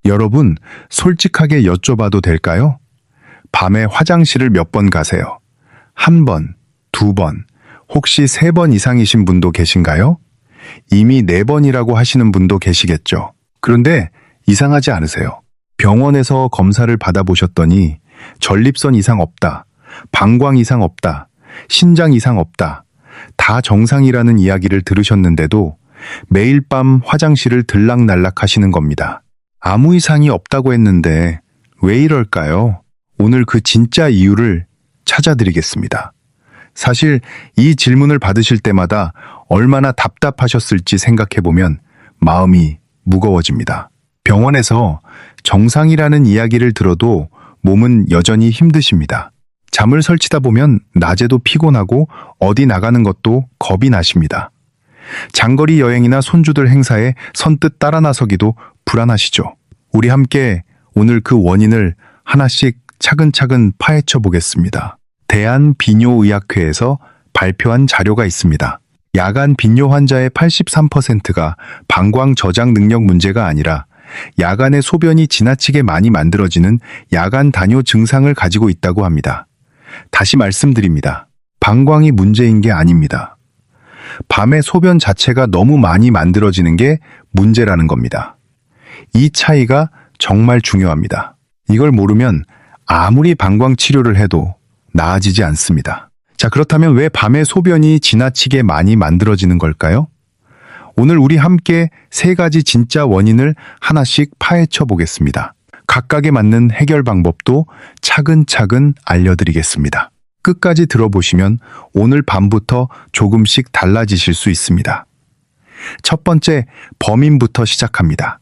여러분, 솔직하게 여쭤봐도 될까요? 밤에 화장실을 몇 번 가세요? 한 번, 두 번, 혹시 세 번 이상이신 분도 계신가요? 이미 네 번이라고 하시는 분도 계시겠죠. 그런데 이상하지 않으세요? 병원에서 검사를 받아보셨더니 전립선 이상 없다, 방광 이상 없다, 신장 이상 없다, 다 정상이라는 이야기를 들으셨는데도 매일 밤 화장실을 들락날락 하시는 겁니다. 아무 이상이 없다고 했는데 왜 이럴까요? 오늘 그 진짜 이유를 찾아드리겠습니다. 사실 이 질문을 받으실 때마다 얼마나 답답하셨을지 생각해보면 마음이 무거워집니다. 병원에서 정상이라는 이야기를 들어도 몸은 여전히 힘드십니다. 잠을 설치다 보면 낮에도 피곤하고 어디 나가는 것도 겁이 나십니다. 장거리 여행이나 손주들 행사에 선뜻 따라 나서기도 불안하시죠. 우리 함께 오늘 그 원인을 하나씩 차근차근 파헤쳐 보겠습니다. 대한비뇨의학회에서 발표한 자료가 있습니다. 야간 빈뇨 환자의 83%가 방광 저장 능력 문제가 아니라 야간에 소변이 지나치게 많이 만들어지는 야간 단뇨 증상을 가지고 있다고 합니다. 다시 말씀드립니다. 방광이 문제인 게 아닙니다. 밤에 소변 자체가 너무 많이 만들어지는 게 문제라는 겁니다. 이 차이가 정말 중요합니다. 이걸 모르면 아무리 방광 치료를 해도 나아지지 않습니다. 자, 그렇다면 왜 밤에 소변이 지나치게 많이 만들어지는 걸까요? 오늘 우리 함께 세 가지 진짜 원인을 하나씩 파헤쳐 보겠습니다. 각각에 맞는 해결 방법도 차근차근 알려드리겠습니다. 끝까지 들어보시면 오늘 밤부터 조금씩 달라지실 수 있습니다. 첫 번째, 범인부터 시작합니다.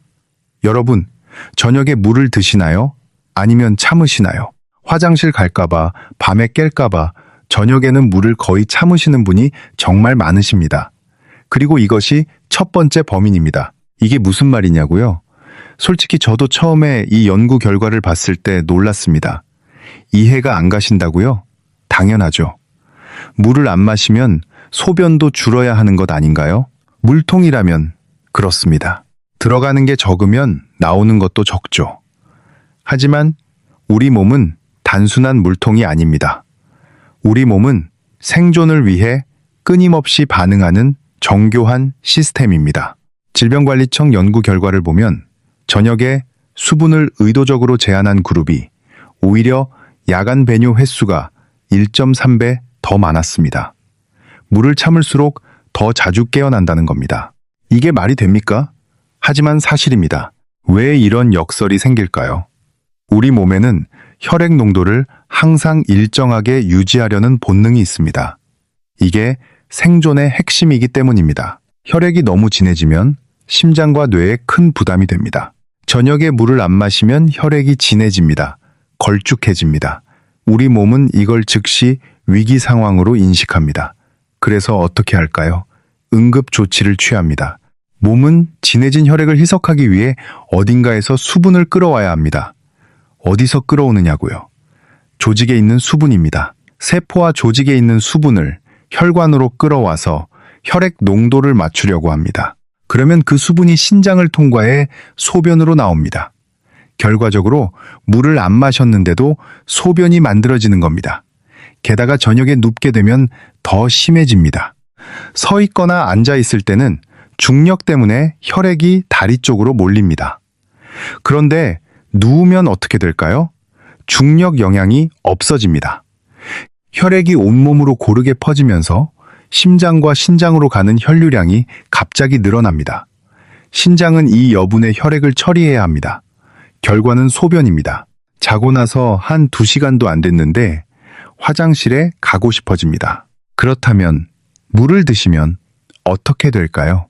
여러분, 저녁에 물을 드시나요? 아니면 참으시나요? 화장실 갈까봐, 밤에 깰까봐 저녁에는 물을 거의 참으시는 분이 정말 많으십니다. 그리고 이것이 첫 번째 범인입니다. 이게 무슨 말이냐고요? 솔직히 저도 처음에 이 연구 결과를 봤을 때 놀랐습니다. 이해가 안 가신다고요? 당연하죠. 물을 안 마시면 소변도 줄어야 하는 것 아닌가요? 물통이라면 그렇습니다. 들어가는 게 적으면 나오는 것도 적죠. 하지만 우리 몸은 단순한 물통이 아닙니다. 우리 몸은 생존을 위해 끊임없이 반응하는 정교한 시스템입니다. 질병관리청 연구 결과를 보면 저녁에 수분을 의도적으로 제한한 그룹이 오히려 야간 배뇨 횟수가 1.3배 더 많았습니다. 물을 참을수록 더 자주 깨어난다는 겁니다. 이게 말이 됩니까? 하지만 사실입니다. 왜 이런 역설이 생길까요? 우리 몸에는 혈액 농도를 항상 일정하게 유지하려는 본능이 있습니다. 이게 생존의 핵심이기 때문입니다. 혈액이 너무 진해지면 심장과 뇌에 큰 부담이 됩니다. 저녁에 물을 안 마시면 혈액이 진해집니다. 걸쭉해집니다. 우리 몸은 이걸 즉시 위기 상황으로 인식합니다. 그래서 어떻게 할까요? 응급 조치를 취합니다. 몸은 진해진 혈액을 희석하기 위해 어딘가에서 수분을 끌어와야 합니다. 어디서 끌어오느냐고요? 조직에 있는 수분입니다. 세포와 조직에 있는 수분을 혈관으로 끌어와서 혈액 농도를 맞추려고 합니다. 그러면 그 수분이 신장을 통과해 소변으로 나옵니다. 결과적으로 물을 안 마셨는데도 소변이 만들어지는 겁니다. 게다가 저녁에 눕게 되면 더 심해집니다. 서 있거나 앉아 있을 때는 중력 때문에 혈액이 다리 쪽으로 몰립니다. 그런데 누우면 어떻게 될까요? 중력 영향이 없어집니다. 혈액이 온몸으로 고르게 퍼지면서 심장과 신장으로 가는 혈류량이 갑자기 늘어납니다. 신장은 이 여분의 혈액을 처리해야 합니다. 결과는 소변입니다. 자고 나서 한 2시간도 안 됐는데 화장실에 가고 싶어집니다. 그렇다면 물을 드시면 어떻게 될까요?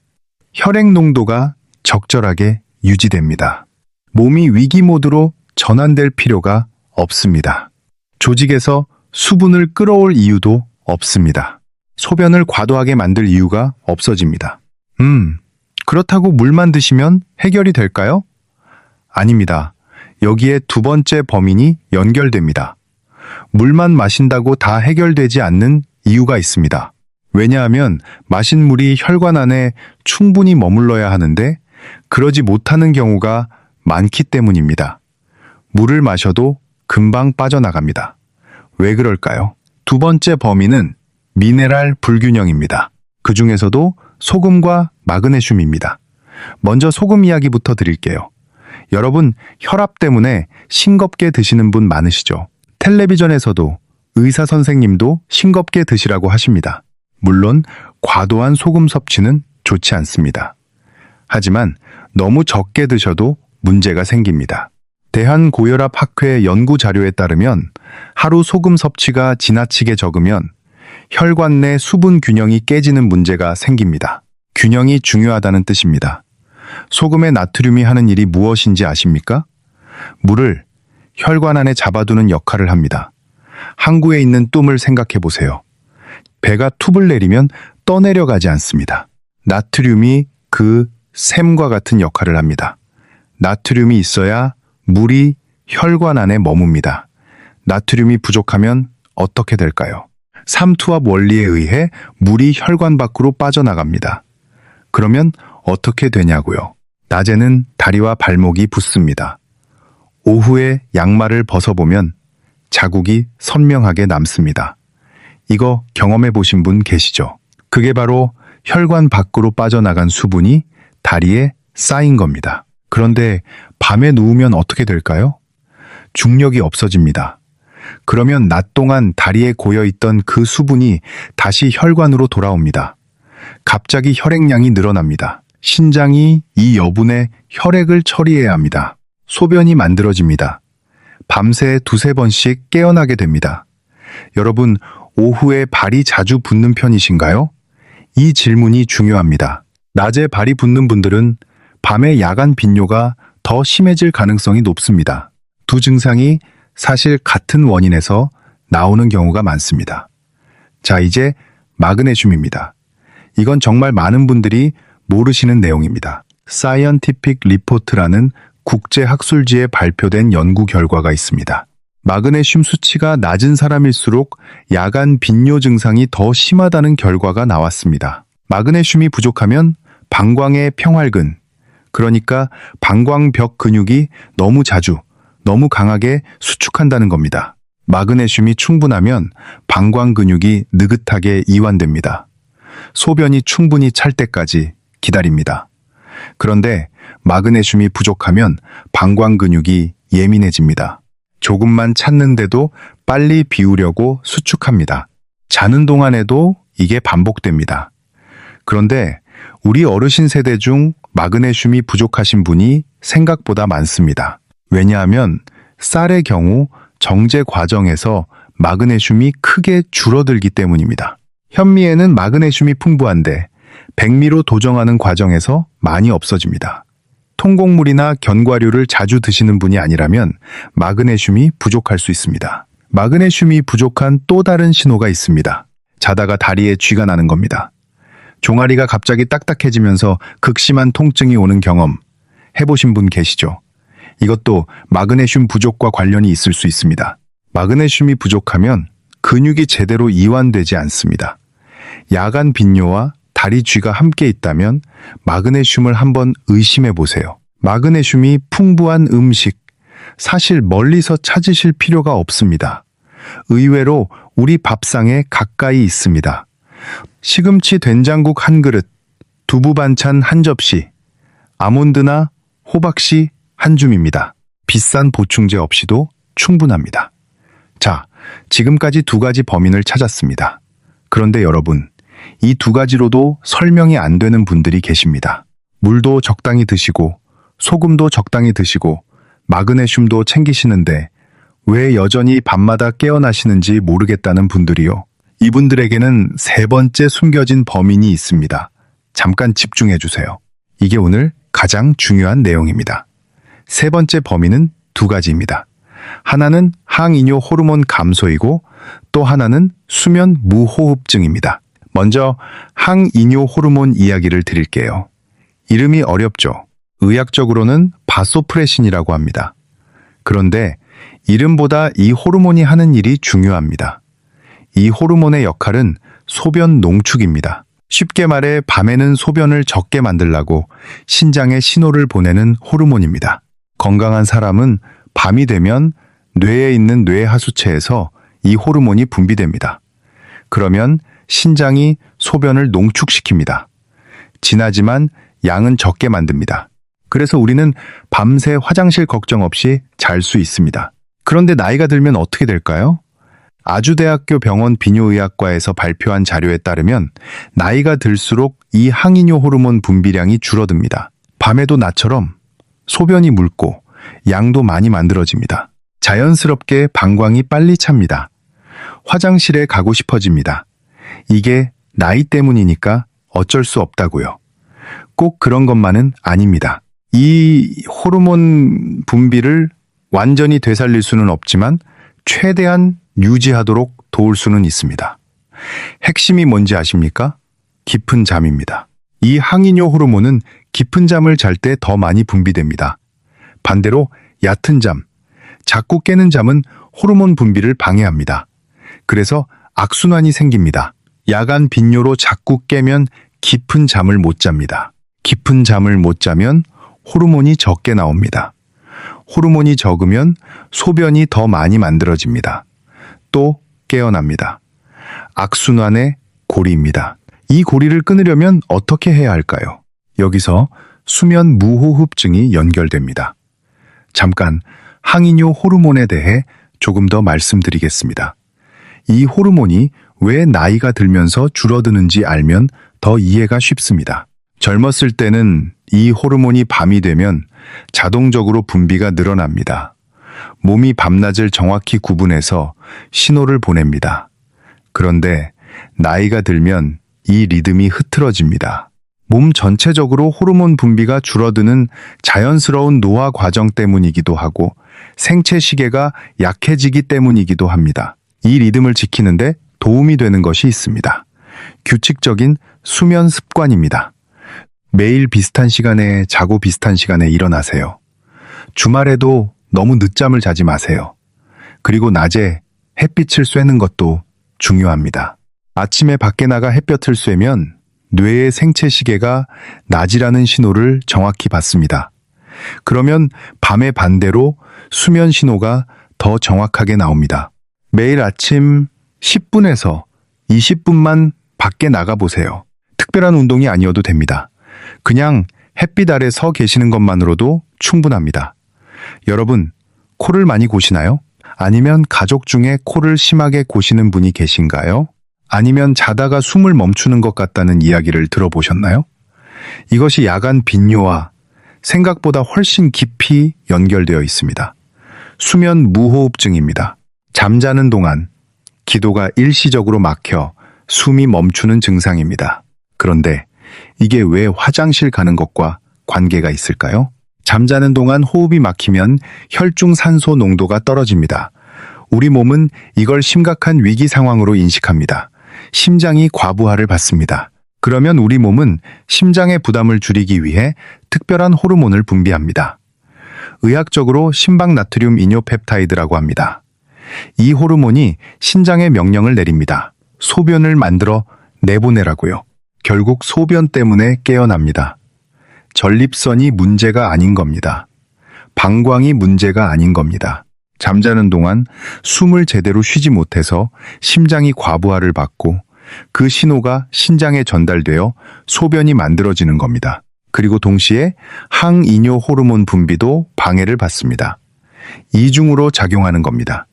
혈액 농도가 적절하게 유지됩니다. 몸이 위기 모드로 전환될 필요가 없습니다. 조직에서 수분을 끌어올 이유도 없습니다. 소변을 과도하게 만들 이유가 없어집니다. 그렇다고 물만 드시면 해결이 될까요? 아닙니다. 여기에 두 번째 범인이 연결됩니다. 물만 마신다고 다 해결되지 않는 이유가 있습니다. 왜냐하면 마신 물이 혈관 안에 충분히 머물러야 하는데 그러지 못하는 경우가 많기 때문입니다. 물을 마셔도 금방 빠져나갑니다. 왜 그럴까요? 두 번째 범위는 미네랄 불균형입니다. 그 중에서도 소금과 마그네슘입니다. 먼저 소금 이야기부터 드릴게요. 여러분, 혈압 때문에 싱겁게 드시는 분 많으시죠? 텔레비전에서도 의사 선생님도 싱겁게 드시라고 하십니다. 물론 과도한 소금 섭취는 좋지 않습니다. 하지만 너무 적게 드셔도 문제가 생깁니다. 대한고혈압학회 연구 자료에 따르면 하루 소금 섭취가 지나치게 적으면 혈관 내 수분 균형이 깨지는 문제가 생깁니다. 균형이 중요하다는 뜻입니다. 소금의 나트륨이 하는 일이 무엇인지 아십니까? 물을 혈관 안에 잡아두는 역할을 합니다. 항구에 있는 뚠을 생각해 보세요. 배가 툭을 내리면 떠내려가지 않습니다. 나트륨이 그 샘과 같은 역할을 합니다. 나트륨이 있어야 물이 혈관 안에 머뭅니다. 나트륨이 부족하면 어떻게 될까요? 삼투압 원리에 의해 물이 혈관 밖으로 빠져나갑니다. 그러면 어떻게 되냐고요? 낮에는 다리와 발목이 붓습니다. 오후에 양말을 벗어보면 자국이 선명하게 남습니다. 이거 경험해 보신 분 계시죠? 그게 바로 혈관 밖으로 빠져나간 수분이 다리에 쌓인 겁니다. 그런데 밤에 누우면 어떻게 될까요? 중력이 없어집니다. 그러면 낮 동안 다리에 고여있던 그 수분이 다시 혈관으로 돌아옵니다. 갑자기 혈액량이 늘어납니다. 신장이 이 여분의 혈액을 처리해야 합니다. 소변이 만들어집니다. 밤새 두세 번씩 깨어나게 됩니다. 여러분, 오후에 발이 자주 붓는 편이신가요? 이 질문이 중요합니다. 낮에 발이 붓는 분들은 밤에 야간 빈뇨가 더 심해질 가능성이 높습니다. 두 증상이 사실 같은 원인에서 나오는 경우가 많습니다. 자, 이제 마그네슘입니다. 이건 정말 많은 분들이 모르시는 내용입니다. 사이언티픽 리포트라는 국제학술지에 발표된 연구 결과가 있습니다. 마그네슘 수치가 낮은 사람일수록 야간 빈뇨 증상이 더 심하다는 결과가 나왔습니다. 마그네슘이 부족하면 방광의 평활근, 그러니까 방광벽 근육이 너무 자주, 너무 강하게 수축한다는 겁니다. 마그네슘이 충분하면 방광 근육이 느긋하게 이완됩니다. 소변이 충분히 찰 때까지 기다립니다. 그런데 마그네슘이 부족하면 방광 근육이 예민해집니다. 조금만 찼는데도 빨리 비우려고 수축합니다. 자는 동안에도 이게 반복됩니다. 그런데 우리 어르신 세대 중 마그네슘이 부족하신 분이 생각보다 많습니다. 왜냐하면 쌀의 경우 정제 과정에서 마그네슘이 크게 줄어들기 때문입니다. 현미에는 마그네슘이 풍부한데 백미로 도정하는 과정에서 많이 없어집니다. 통곡물이나 견과류를 자주 드시는 분이 아니라면 마그네슘이 부족할 수 있습니다. 마그네슘이 부족한 또 다른 신호가 있습니다. 자다가 다리에 쥐가 나는 겁니다. 종아리가 갑자기 딱딱해지면서 극심한 통증이 오는 경험 해보신 분 계시죠? 이것도 마그네슘 부족과 관련이 있을 수 있습니다. 마그네슘이 부족하면 근육이 제대로 이완되지 않습니다. 야간 빈뇨와 다리 쥐가 함께 있다면 마그네슘을 한번 의심해 보세요. 마그네슘이 풍부한 음식, 사실 멀리서 찾으실 필요가 없습니다. 의외로 우리 밥상에 가까이 있습니다. 시금치 된장국 한 그릇, 두부 반찬 한 접시, 아몬드나 호박씨 한 줌입니다. 비싼 보충제 없이도 충분합니다. 자, 지금까지 두 가지 범인을 찾았습니다. 그런데 여러분, 이 두 가지로도 설명이 안 되는 분들이 계십니다. 물도 적당히 드시고, 소금도 적당히 드시고, 마그네슘도 챙기시는데 왜 여전히 밤마다 깨어나시는지 모르겠다는 분들이요. 이분들에게는 세 번째 숨겨진 범인이 있습니다. 잠깐 집중해 주세요. 이게 오늘 가장 중요한 내용입니다. 세 번째 범인은 두 가지입니다. 하나는 항이뇨 호르몬 감소이고 또 하나는 수면 무호흡증입니다. 먼저 항이뇨 호르몬 이야기를 드릴게요. 이름이 어렵죠. 의학적으로는 바소프레신이라고 합니다. 그런데 이름보다 이 호르몬이 하는 일이 중요합니다. 이 호르몬의 역할은 소변 농축입니다. 쉽게 말해 밤에는 소변을 적게 만들라고 신장에 신호를 보내는 호르몬입니다. 건강한 사람은 밤이 되면 뇌에 있는 뇌하수체에서 이 호르몬이 분비됩니다. 그러면 신장이 소변을 농축시킵니다. 진하지만 양은 적게 만듭니다. 그래서 우리는 밤새 화장실 걱정 없이 잘 수 있습니다. 그런데 나이가 들면 어떻게 될까요? 아주대학교 병원 비뇨의학과에서 발표한 자료에 따르면 나이가 들수록 이 항이뇨 호르몬 분비량이 줄어듭니다. 밤에도 나처럼 소변이 묽고 양도 많이 만들어집니다. 자연스럽게 방광이 빨리 찹니다. 화장실에 가고 싶어집니다. 이게 나이 때문이니까 어쩔 수 없다고요. 꼭 그런 것만은 아닙니다. 이 호르몬 분비를 완전히 되살릴 수는 없지만 최대한 유지하도록 도울 수는 있습니다. 핵심이 뭔지 아십니까? 깊은 잠입니다. 이 항이뇨 호르몬은 깊은 잠을 잘 때 더 많이 분비됩니다. 반대로 얕은 잠, 자꾸 깨는 잠은 호르몬 분비를 방해합니다. 그래서 악순환이 생깁니다. 야간 빈뇨로 자꾸 깨면 깊은 잠을 못 잡니다. 깊은 잠을 못 자면 호르몬이 적게 나옵니다. 호르몬이 적으면 소변이 더 많이 만들어집니다. 또 깨어납니다. 악순환의 고리입니다. 이 고리를 끊으려면 어떻게 해야 할까요? 여기서 수면 무호흡증이 연결됩니다. 잠깐 항이뇨 호르몬에 대해 조금 더 말씀드리겠습니다. 이 호르몬이 왜 나이가 들면서 줄어드는지 알면 더 이해가 쉽습니다. 젊었을 때는 이 호르몬이 밤이 되면 자동적으로 분비가 늘어납니다. 몸이 밤낮을 정확히 구분해서 신호를 보냅니다. 그런데 나이가 들면 이 리듬이 흐트러집니다. 몸 전체적으로 호르몬 분비가 줄어드는 자연스러운 노화 과정 때문이기도 하고 생체 시계가 약해지기 때문이기도 합니다. 이 리듬을 지키는데 도움이 되는 것이 있습니다. 규칙적인 수면 습관입니다. 매일 비슷한 시간에 자고 비슷한 시간에 일어나세요. 주말에도 너무 늦잠을 자지 마세요. 그리고 낮에 햇빛을 쐬는 것도 중요합니다. 아침에 밖에 나가 햇볕을 쐬면 뇌의 생체 시계가 낮이라는 신호를 정확히 받습니다. 그러면 밤에 반대로 수면 신호가 더 정확하게 나옵니다. 매일 아침 10분에서 20분만 밖에 나가보세요. 특별한 운동이 아니어도 됩니다. 그냥 햇빛 아래 서 계시는 것만으로도 충분합니다. 여러분, 코를 많이 고시나요? 아니면 가족 중에 코를 심하게 고시는 분이 계신가요? 아니면 자다가 숨을 멈추는 것 같다는 이야기를 들어보셨나요? 이것이 야간 빈뇨와 생각보다 훨씬 깊이 연결되어 있습니다. 수면 무호흡증입니다. 잠자는 동안 기도가 일시적으로 막혀 숨이 멈추는 증상입니다. 그런데 이게 왜 화장실 가는 것과 관계가 있을까요? 잠자는 동안 호흡이 막히면 혈중 산소 농도가 떨어집니다. 우리 몸은 이걸 심각한 위기 상황으로 인식합니다. 심장이 과부하를 받습니다. 그러면 우리 몸은 심장의 부담을 줄이기 위해 특별한 호르몬을 분비합니다. 의학적으로 심박나트륨 이뇨펩타이드라고 합니다. 이 호르몬이 신장에 명령을 내립니다. 소변을 만들어 내보내라고요. 결국 소변 때문에 깨어납니다. 전립선이 문제가 아닌 겁니다. 방광이 문제가 아닌 겁니다. 잠자는 동안 숨을 제대로 쉬지 못해서 심장이 과부하를 받고 그 신호가 신장에 전달되어 소변이 만들어지는 겁니다. 그리고 동시에 항이뇨 호르몬 분비도 방해를 받습니다. 이중으로 작용하는 겁니다.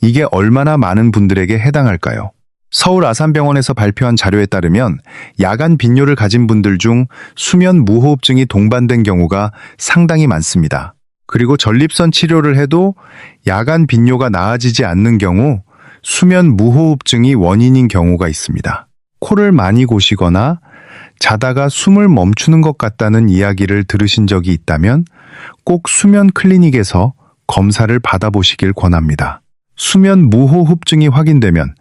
이게 얼마나 많은 분들에게 해당할까요? 서울 아산병원에서 발표한 자료에 따르면 야간 빈뇨를 가진 분들 중 수면 무호흡증이 동반된 경우가 상당히 많습니다. 그리고 전립선 치료를 해도 야간 빈뇨가 나아지지 않는 경우 수면 무호흡증이 원인인 경우가 있습니다. 코를 많이 고시거나 자다가 숨을 멈추는 것 같다는 이야기를 들으신 적이 있다면 꼭 수면 클리닉에서 검사를 받아보시길 권합니다. 수면 무호흡증이 확인되면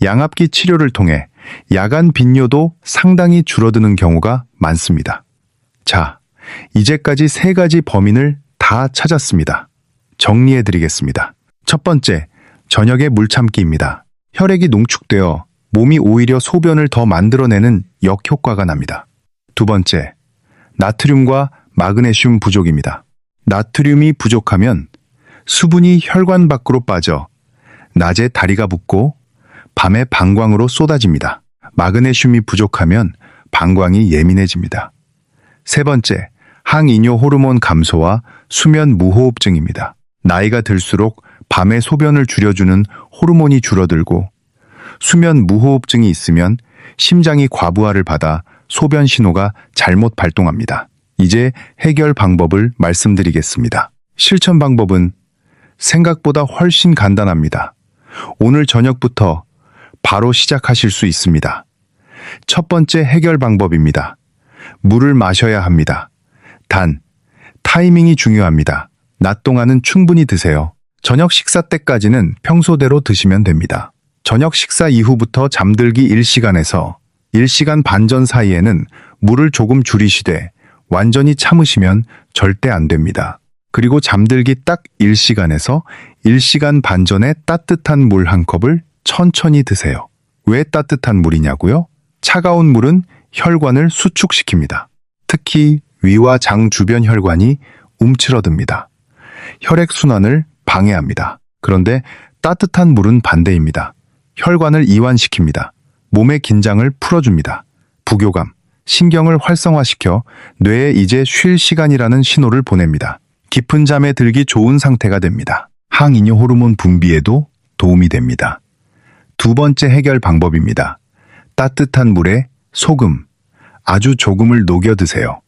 양압기 치료를 통해 야간 빈뇨도 상당히 줄어드는 경우가 많습니다. 자, 이제까지 3가지 범인을 다 찾았습니다. 정리해드리겠습니다. 첫 번째, 저녁에 물 참기입니다. 혈액이 농축되어 몸이 오히려 소변을 더 만들어내는 역효과가 납니다. 두 번째, 나트륨과 마그네슘 부족입니다. 나트륨이 부족하면 수분이 혈관 밖으로 빠져 낮에 다리가 붓고 밤에 방광으로 쏟아집니다. 마그네슘이 부족하면 방광이 예민해집니다. 세 번째, 항이뇨 호르몬 감소와 수면 무호흡증입니다. 나이가 들수록 밤에 소변을 줄여주는 호르몬이 줄어들고 수면 무호흡증이 있으면 심장이 과부하를 받아 소변 신호가 잘못 발동합니다. 이제 해결 방법을 말씀드리겠습니다. 실천 방법은 생각보다 훨씬 간단합니다. 오늘 저녁부터 바로 시작하실 수 있습니다. 첫 번째 해결 방법입니다. 물을 마셔야 합니다. 단, 타이밍이 중요합니다. 낮 동안은 충분히 드세요. 저녁 식사 때까지는 평소대로 드시면 됩니다. 저녁 식사 이후부터 잠들기 1시간에서 1시간 반 전 사이에는 물을 조금 줄이시되 완전히 참으시면 절대 안 됩니다. 그리고 잠들기 딱 1시간에서 1시간 반 전에 따뜻한 물 한 컵을 천천히 드세요. 왜 따뜻한 물이냐고요? 차가운 물은 혈관을 수축시킵니다. 특히 위와 장 주변 혈관이 움츠러듭니다. 혈액순환을 방해합니다. 그런데 따뜻한 물은 반대입니다. 혈관을 이완시킵니다. 몸의 긴장을 풀어줍니다. 부교감, 신경을 활성화시켜 뇌에 이제 쉴 시간이라는 신호를 보냅니다. 깊은 잠에 들기 좋은 상태가 됩니다. 항이뇨 호르몬 분비에도 도움이 됩니다. 두 번째 해결 방법입니다. 따뜻한 물에 소금, 아주 조금을 녹여 드세요.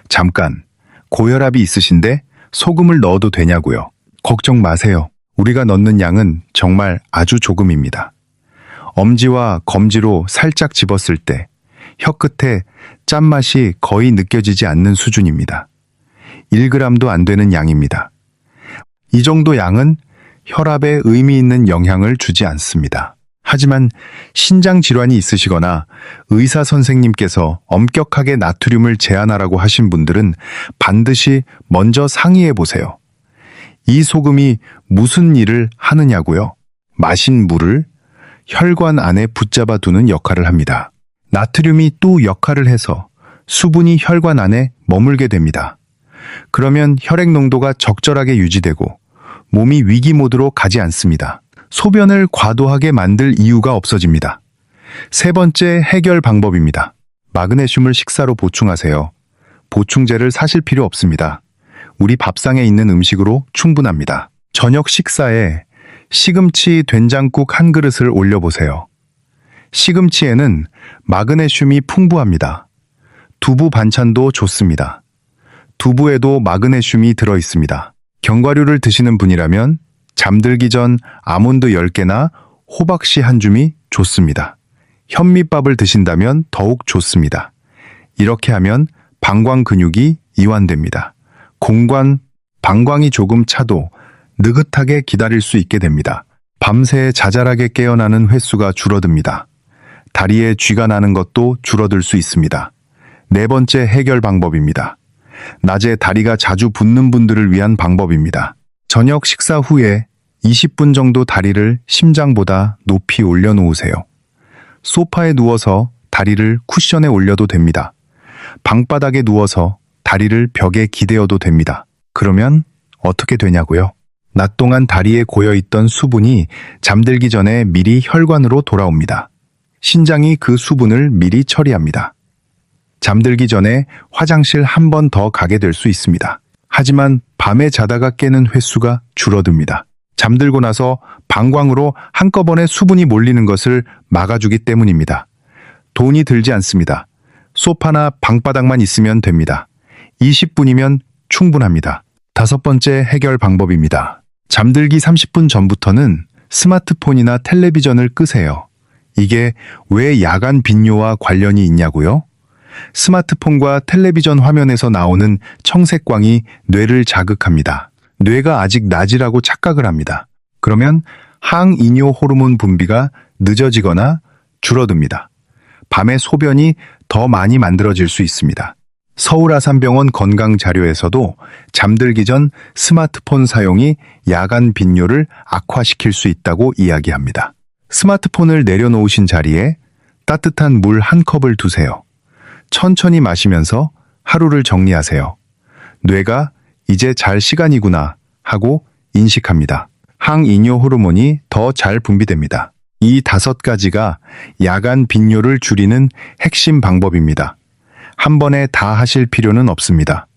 잠깐, 고혈압이 있으신데 소금을 넣어도 되냐고요? 걱정 마세요. 우리가 넣는 양은 정말 아주 조금입니다. 엄지와 검지로 살짝 집었을 때 혀끝에 짠맛이 거의 느껴지지 않는 수준입니다. 1g도 안 되는 양입니다. 이 정도 양은 혈압에 의미 있는 영향을 주지 않습니다. 하지만 신장 질환이 있으시거나 의사 선생님께서 엄격하게 나트륨을 제한하라고 하신 분들은 반드시 먼저 상의해 보세요. 이 소금이 무슨 일을 하느냐고요? 마신 물을 혈관 안에 붙잡아 두는 역할을 합니다. 나트륨이 또 역할을 해서 수분이 혈관 안에 머물게 됩니다. 그러면 혈액 농도가 적절하게 유지되고 몸이 위기 모드로 가지 않습니다. 소변을 과도하게 만들 이유가 없어집니다. 세 번째 해결 방법입니다. 마그네슘을 식사로 보충하세요. 보충제를 사실 필요 없습니다. 우리 밥상에 있는 음식으로 충분합니다. 저녁 식사에 시금치 된장국 한 그릇을 올려보세요. 시금치에는 마그네슘이 풍부합니다. 두부 반찬도 좋습니다. 두부에도 마그네슘이 들어있습니다. 견과류를 드시는 분이라면 잠들기 전 아몬드 10개나 호박씨 한 줌이 좋습니다. 현미밥을 드신다면 더욱 좋습니다. 이렇게 하면 방광 근육이 이완됩니다. 방광이 조금 차도 느긋하게 기다릴 수 있게 됩니다. 밤새 자잘하게 깨어나는 횟수가 줄어듭니다. 다리에 쥐가 나는 것도 줄어들 수 있습니다. 네 번째 해결 방법입니다. 낮에 다리가 자주 붓는 분들을 위한 방법입니다. 저녁 식사 후에 20분 정도 다리를 심장보다 높이 올려놓으세요. 소파에 누워서 다리를 쿠션에 올려도 됩니다. 방바닥에 누워서 다리를 벽에 기대어도 됩니다. 그러면 어떻게 되냐고요? 낮 동안 다리에 고여있던 수분이 잠들기 전에 미리 혈관으로 돌아옵니다. 신장이 그 수분을 미리 처리합니다. 잠들기 전에 화장실 한 번 더 가게 될 수 있습니다. 하지만 밤에 자다가 깨는 횟수가 줄어듭니다. 잠들고 나서 방광으로 한꺼번에 수분이 몰리는 것을 막아주기 때문입니다. 돈이 들지 않습니다. 소파나 방바닥만 있으면 됩니다. 20분이면 충분합니다. 다섯 번째 해결 방법입니다. 잠들기 30분 전부터는 스마트폰이나 텔레비전을 끄세요. 이게 왜 야간 빈뇨와 관련이 있냐고요? 스마트폰과 텔레비전 화면에서 나오는 청색광이 뇌를 자극합니다. 뇌가 아직 낮이라고 착각을 합니다. 그러면 항이뇨 호르몬 분비가 늦어지거나 줄어듭니다. 밤에 소변이 더 많이 만들어질 수 있습니다. 서울아산병원 건강자료에서도 잠들기 전 스마트폰 사용이 야간 빈뇨를 악화시킬 수 있다고 이야기합니다. 스마트폰을 내려놓으신 자리에 따뜻한 물 한 컵을 두세요. 천천히 마시면서 하루를 정리하세요. 뇌가 이제 잘 시간이구나 하고 인식합니다. 항이뇨 호르몬이 더 잘 분비됩니다. 이 5가지가 야간 빈뇨를 줄이는 핵심 방법입니다. 한 번에 다 하실 필요는 없습니다.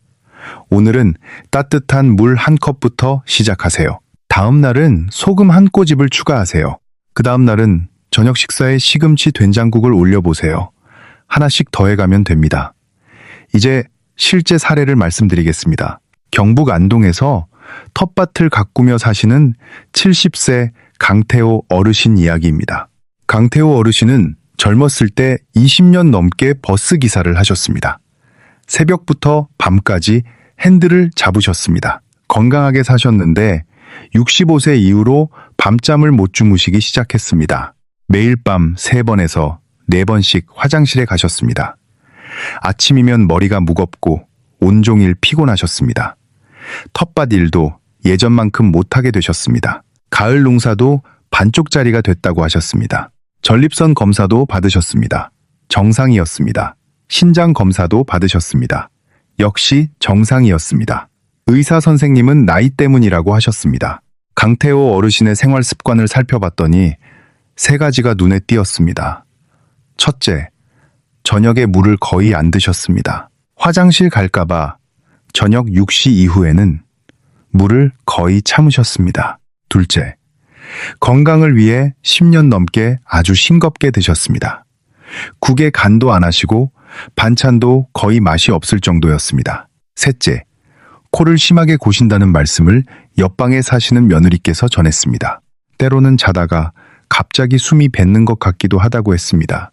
오늘은 따뜻한 물 1컵부터 시작하세요. 다음 날은 소금 1꼬집을 추가하세요. 그 다음 날은 저녁 식사에 시금치 된장국을 올려보세요. 하나씩 더해가면 됩니다. 이제 실제 사례를 말씀드리겠습니다. 경북 안동에서 텃밭을 가꾸며 사시는 70세 강태호 어르신 이야기입니다. 강태호 어르신은 젊었을 때 20년 넘게 버스 기사를 하셨습니다. 새벽부터 밤까지 핸들을 잡으셨습니다. 건강하게 사셨는데 65세 이후로 밤잠을 못 주무시기 시작했습니다. 매일 밤 3번에서 4번씩 화장실에 가셨습니다. 아침이면 머리가 무겁고 온종일 피곤하셨습니다. 텃밭 일도 예전만큼 못하게 되셨습니다. 가을 농사도 반쪽짜리가 됐다고 하셨습니다. 전립선 검사도 받으셨습니다. 정상이었습니다. 신장 검사도 받으셨습니다. 역시 정상이었습니다. 의사 선생님은 나이 때문이라고 하셨습니다. 강태호 어르신의 생활 습관을 살펴봤더니 3가지가 눈에 띄었습니다. 첫째, 저녁에 물을 거의 안 드셨습니다. 화장실 갈까봐 저녁 6시 이후에는 물을 거의 참으셨습니다. 둘째, 건강을 위해 10년 넘게 아주 싱겁게 드셨습니다. 국에 간도 안 하시고 반찬도 거의 맛이 없을 정도였습니다. 셋째, 코를 심하게 고신다는 말씀을 옆방에 사시는 며느리께서 전했습니다. 때로는 자다가 갑자기 숨이 뱉는 것 같기도 하다고 했습니다.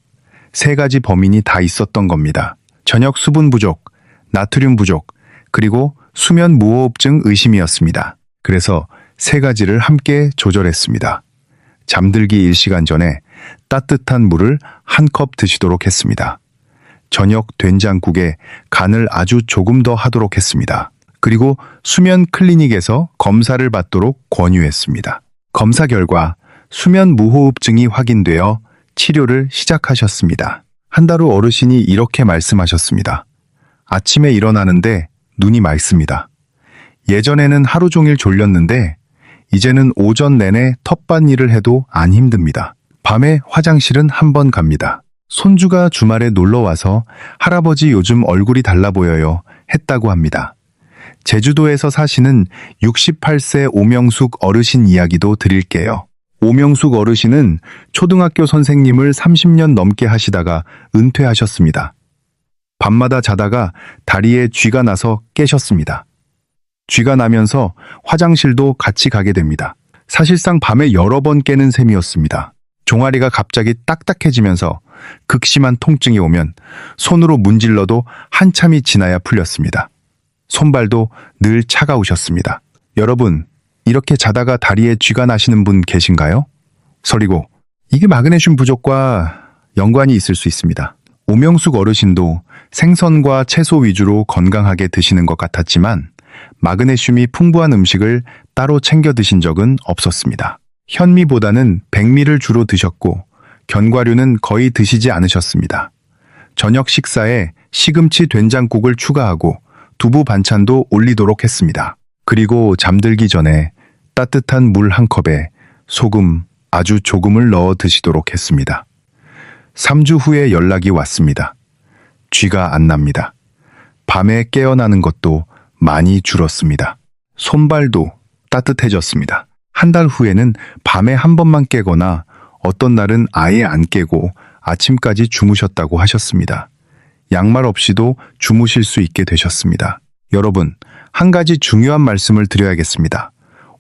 3가지 범인이 다 있었던 겁니다. 저녁 수분 부족, 나트륨 부족, 그리고 수면 무호흡증 의심이었습니다. 그래서 3가지를 함께 조절했습니다. 잠들기 1시간 전에 따뜻한 물을 1컵 드시도록 했습니다. 저녁 된장국에 간을 아주 조금 더 하도록 했습니다. 그리고 수면 클리닉에서 검사를 받도록 권유했습니다. 검사 결과 수면 무호흡증이 확인되어 치료를 시작하셨습니다. 한 달 후 어르신이 이렇게 말씀하셨습니다. 아침에 일어나는데 눈이 맑습니다. 예전에는 하루 종일 졸렸는데 이제는 오전 내내 텃밭 일을 해도 안 힘듭니다. 밤에 화장실은 한 번 갑니다. 손주가 주말에 놀러와서 할아버지 요즘 얼굴이 달라 보여요 했다고 합니다. 제주도에서 사시는 68세 오명숙 어르신 이야기도 드릴게요. 오명숙 어르신은 초등학교 선생님을 30년 넘게 하시다가 은퇴하셨습니다. 밤마다 자다가 다리에 쥐가 나서 깨셨습니다. 쥐가 나면서 화장실도 같이 가게 됩니다. 사실상 밤에 여러 번 깨는 셈이었습니다. 종아리가 갑자기 딱딱해지면서 극심한 통증이 오면 손으로 문질러도 한참이 지나야 풀렸습니다. 손발도 늘 차가우셨습니다. 여러분, 이렇게 자다가 다리에 쥐가 나시는 분 계신가요? 서리고, 이게 마그네슘 부족과 연관이 있을 수 있습니다. 오명숙 어르신도 생선과 채소 위주로 건강하게 드시는 것 같았지만 마그네슘이 풍부한 음식을 따로 챙겨 드신 적은 없었습니다. 현미보다는 백미를 주로 드셨고 견과류는 거의 드시지 않으셨습니다. 저녁 식사에 시금치 된장국을 추가하고 두부 반찬도 올리도록 했습니다. 그리고 잠들기 전에 따뜻한 물 1컵에 소금 아주 조금을 넣어 드시도록 했습니다. 3주 후에 연락이 왔습니다. 쥐가 안 납니다. 밤에 깨어나는 것도 많이 줄었습니다. 손발도 따뜻해졌습니다. 한 달 후에는 밤에 한 번만 깨거나 어떤 날은 아예 안 깨고 아침까지 주무셨다고 하셨습니다. 양말 없이도 주무실 수 있게 되셨습니다. 여러분, 한 가지 중요한 말씀을 드려야겠습니다.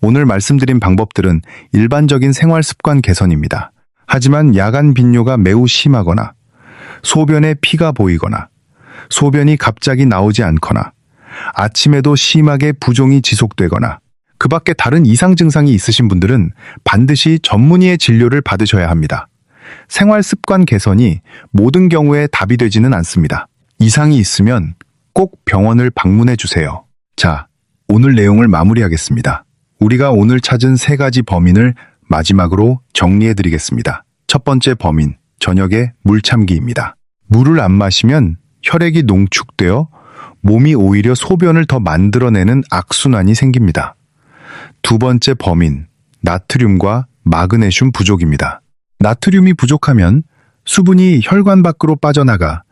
오늘 말씀드린 방법들은 일반적인 생활 습관 개선입니다. 하지만 야간 빈뇨가 매우 심하거나 소변에 피가 보이거나 소변이 갑자기 나오지 않거나 아침에도 심하게 부종이 지속되거나 그 밖에 다른 이상 증상이 있으신 분들은 반드시 전문의의 진료를 받으셔야 합니다. 생활 습관 개선이 모든 경우에 답이 되지는 않습니다. 이상이 있으면 꼭 병원을 방문해 주세요. 자, 오늘 내용을 마무리하겠습니다. 우리가 오늘 찾은 3가지 범인을 마지막으로 정리해 드리겠습니다. 첫 번째 범인, 저녁에 물 참기입니다. 물을 안 마시면 혈액이 농축되어 몸이 오히려 소변을 더 만들어내는 악순환이 생깁니다. 두 번째 범인, 나트륨과 마그네슘 부족입니다. 나트륨이 부족하면 수분이 혈관 밖으로 빠져나가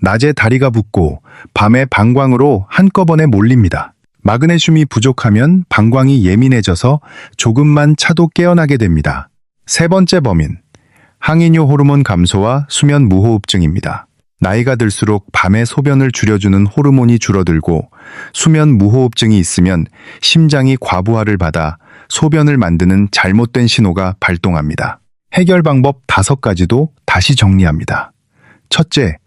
낮에 다리가 붓고 밤에 방광으로 한꺼번에 몰립니다. 마그네슘이 부족하면 방광이 예민해져서 조금만 차도 깨어나게 됩니다. 세 번째 범인, 항이뇨 호르몬 감소와 수면 무호흡증입니다. 나이가 들수록 밤에 소변을 줄여주는 호르몬이 줄어들고 수면 무호흡증이 있으면 심장이 과부하를 받아 소변을 만드는 잘못된 신호가 발동합니다. 해결 방법 5가지도 다시 정리합니다. 첫째,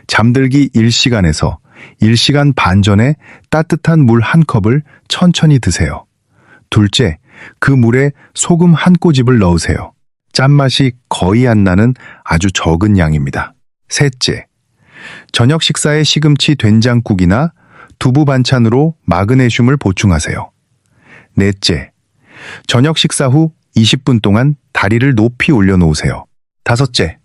잠들기 1시간에서 1시간 반 전에 따뜻한 물 1컵을 천천히 드세요. 둘째, 그 물에 소금 1꼬집을 넣으세요. 짠맛이 거의 안 나는 아주 적은 양입니다. 셋째, 저녁 식사에 시금치 된장국이나 두부 반찬으로 마그네슘을 보충하세요. 넷째, 저녁 식사 후 20분 동안 다리를 높이 올려놓으세요. 다섯째,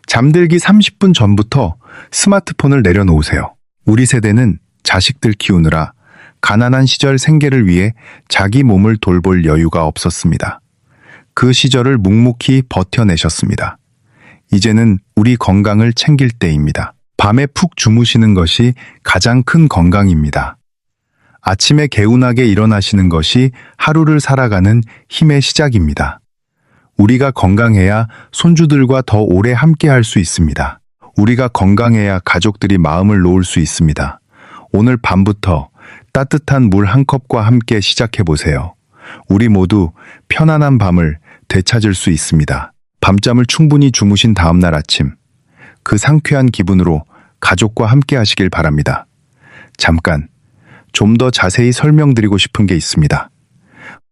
잠들기 30분 전부터 스마트폰을 내려놓으세요. 우리 세대는 자식들 키우느라 가난한 시절 생계를 위해 자기 몸을 돌볼 여유가 없었습니다. 그 시절을 묵묵히 버텨내셨습니다. 이제는 우리 건강을 챙길 때입니다. 밤에 푹 주무시는 것이 가장 큰 건강입니다. 아침에 개운하게 일어나시는 것이 하루를 살아가는 힘의 시작입니다. 우리가 건강해야 손주들과 더 오래 함께 할 수 있습니다. 우리가 건강해야 가족들이 마음을 놓을 수 있습니다. 오늘 밤부터 따뜻한 물 1컵과 함께 시작해보세요. 우리 모두 편안한 밤을 되찾을 수 있습니다. 밤잠을 충분히 주무신 다음 날 아침, 그 상쾌한 기분으로 가족과 함께 하시길 바랍니다. 잠깐, 좀 더 자세히 설명드리고 싶은 게 있습니다.